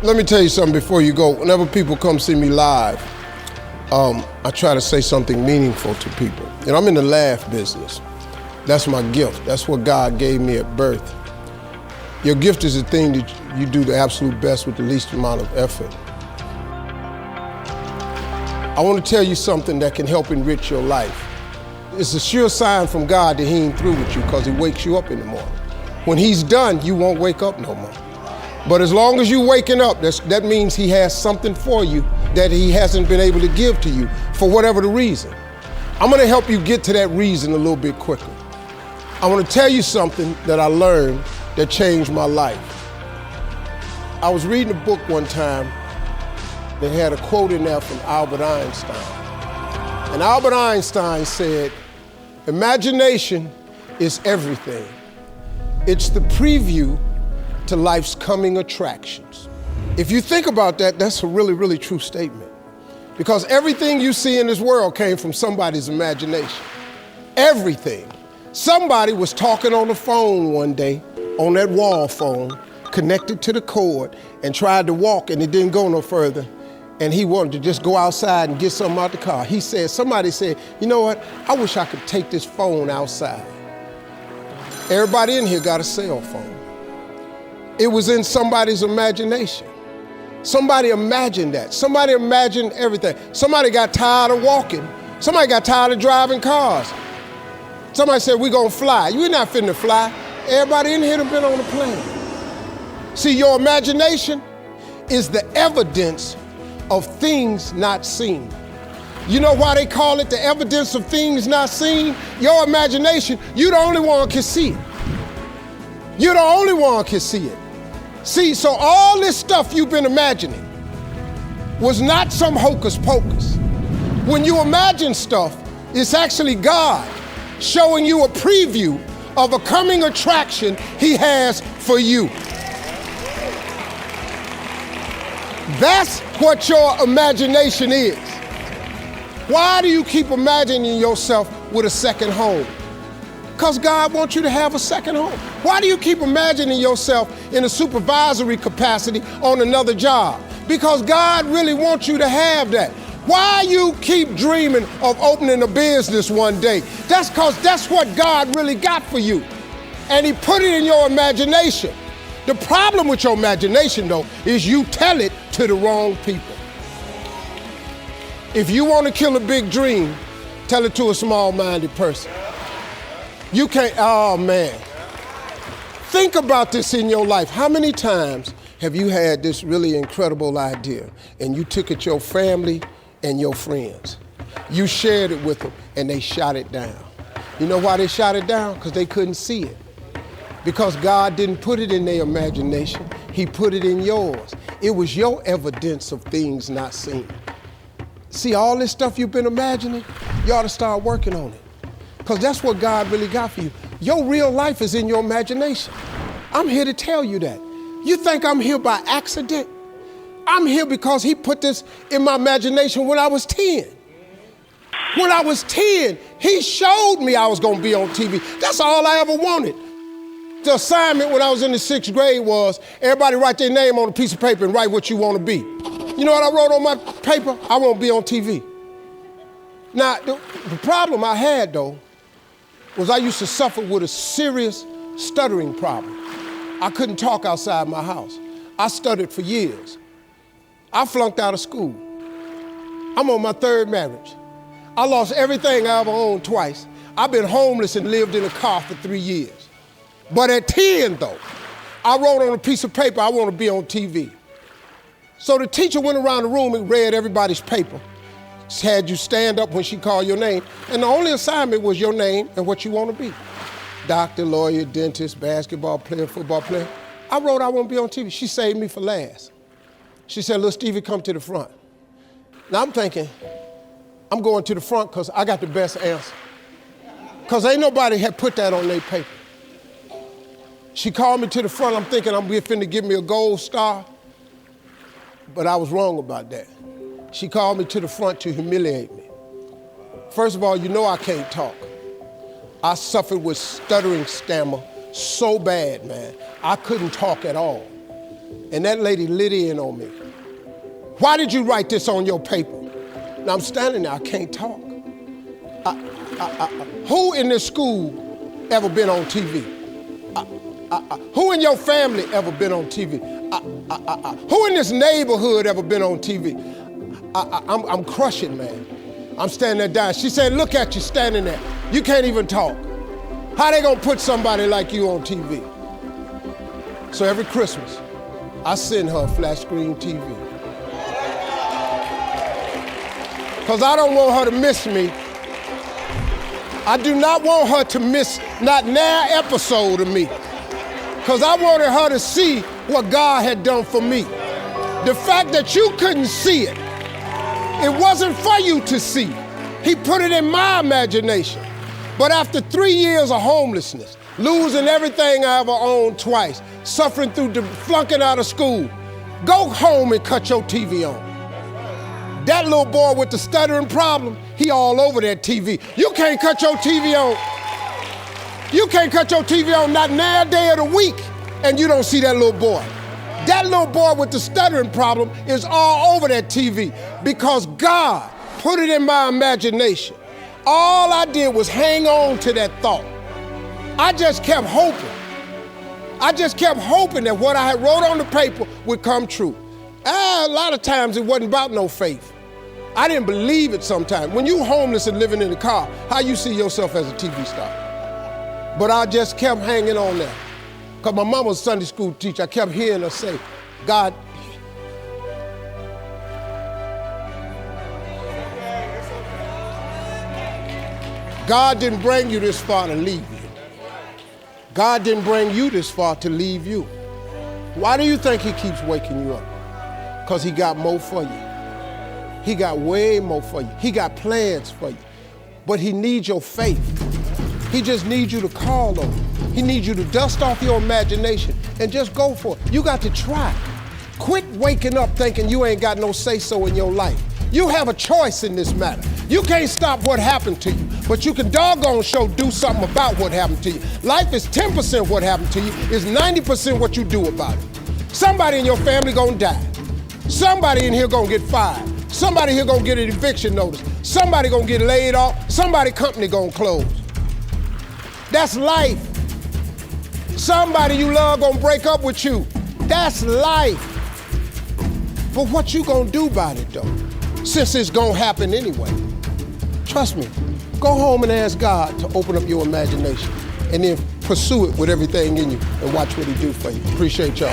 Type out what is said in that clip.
Let me tell you something before you go. Whenever people come see me live, I try to say something meaningful to people. You know, I'm in the laugh business. That's my gift. That's what God gave me at birth. Your gift is the thing that you do the absolute best with the least amount of effort. I want to tell you something that can help enrich your life. It's a sure sign from God that He ain't through with you because He wakes you up in the morning. When He's done, you won't wake up no more. But as long as you're waking up, that means He has something for you that He hasn't been able to give to you for whatever the reason. I'm going to help you get to that reason a little bit quicker. I want to tell you something that I learned that changed my life. I was reading a book one time that had a quote in there from Albert Einstein. And Albert Einstein said, "Imagination is everything. It's the preview to life's coming attractions." If you think about that, that's a really, really true statement. Because everything you see in this world came from somebody's imagination. Everything. Somebody was talking on the phone one day, on that wall phone, connected to the cord, and tried to walk, and it didn't go no further. And he wanted to just go outside and get something out the car. Somebody said, "You know what? I wish I could take this phone outside." Everybody in here got a cell phone. It was in somebody's imagination. Somebody imagined that. Somebody imagined everything. Somebody got tired of walking. Somebody got tired of driving cars. Somebody said, "We're gonna fly." You're not finna fly. Everybody in here done been on a plane. See, your imagination is the evidence of things not seen. You know why they call it the evidence of things not seen? Your imagination, you the only one can see it. You're the only one can see it. See, so all this stuff you've been imagining was not some hocus pocus. When you imagine stuff, it's actually God showing you a preview of a coming attraction He has for you. That's what your imagination is. Why do you keep imagining yourself with a second home? Because God wants you to have a second home. Why do you keep imagining yourself in a supervisory capacity on another job? Because God really wants you to have that. Why you keep dreaming of opening a business one day? That's because that's what God really got for you. And He put it in your imagination. The problem with your imagination, though, is you tell it to the wrong people. If you want to kill a big dream, tell it to a small-minded person. You can't, oh man. Think about this in your life. How many times have you had this really incredible idea and you took it to your family and your friends? You shared it with them and they shot it down. You know why they shot it down? Because they couldn't see it. Because God didn't put it in their imagination, He put it in yours. It was your evidence of things not seen. See, all this stuff you've been imagining, you ought to start working on it. Because that's what God really got for you. Your real life is in your imagination. I'm here to tell you that. You think I'm here by accident? I'm here because He put this in my imagination when I was 10. When I was 10, He showed me I was going to be on TV. That's all I ever wanted. The assignment when I was in the 6th grade was everybody write their name on a piece of paper and write what you want to be. You know what I wrote on my paper? I want to be on TV. Now, the problem I had, though, was I used to suffer with a serious stuttering problem. I couldn't talk outside my house. I stuttered for years. I flunked out of school. I'm on my 3rd marriage. I lost everything I ever owned twice. I've been homeless and lived in a car for 3 years. But at 10, though, I wrote on a piece of paper, I want to be on TV. So the teacher went around the room and read everybody's paper. Had you stand up when she called your name. And the only assignment was your name and what you want to be. Doctor, lawyer, dentist, basketball player, football player. I wrote I want to be on TV. She saved me for last. She said, "Little Stevie, come to the front." Now I'm thinking, I'm going to the front because I got the best answer. Because ain't nobody had put that on their paper. She called me to the front. I'm thinking I'm finna give me a gold star. But I was wrong about that. She called me to the front to humiliate me. First of all, you know I can't talk. I suffered with stuttering stammer so bad, man. I couldn't talk at all. And that lady lit in on me. Why did you write this on your paper? Now I'm standing there, I can't talk. Who in this school ever been on TV? Who in your family ever been on TV? Who in this neighborhood ever been on TV? I'm crushing, man. I'm standing there dying. She said, look at you standing there. You can't even talk. How they gonna put somebody like you on TV? So every Christmas, I send her a flat screen TV. Because I don't want her to miss me. I do not want her to miss not an episode of me. Because I wanted her to see what God had done for me. The fact that you couldn't see it, it wasn't for you to see. He put it in my imagination. But after 3 years of homelessness, losing everything I ever owned twice, suffering through flunking out of school, go home and cut your TV on. That little boy with the stuttering problem, he all over that TV. You can't cut your TV on. You can't cut your TV on not a day of the week and you don't see that little boy. That little boy with the stuttering problem is all over that TV because God put it in my imagination. All I did was hang on to that thought. I just kept hoping. I just kept hoping that what I had wrote on the paper would come true. A lot of times it wasn't about no faith. I didn't believe it sometimes. When you homeless and living in a car, how you see yourself as a TV star? But I just kept hanging on there. Because my mama was a Sunday school teacher, I kept hearing her say, God, God didn't bring you this far to leave you. God didn't bring you this far to leave you. Why do you think he keeps waking you up? Because he got more for you. He got way more for you. He got plans for you. But he needs your faith. He just needs you to call on him. He needs you to dust off your imagination and just go for it. You got to try. Quit waking up thinking you ain't got no say-so in your life. You have a choice in this matter. You can't stop what happened to you, but you can doggone sure do something about what happened to you. Life is 10% what happened to you, is 90% what you do about it. Somebody in your family gonna die. Somebody in here gonna get fired. Somebody here gonna get an eviction notice. Somebody gonna get laid off. Somebody company gonna close. That's life. Somebody you love gonna break up with you. That's life. But what you gonna do about it though? Since it's gonna happen anyway. Trust me, go home and ask God to open up your imagination and then pursue it with everything in you and watch what he do for you. Appreciate y'all.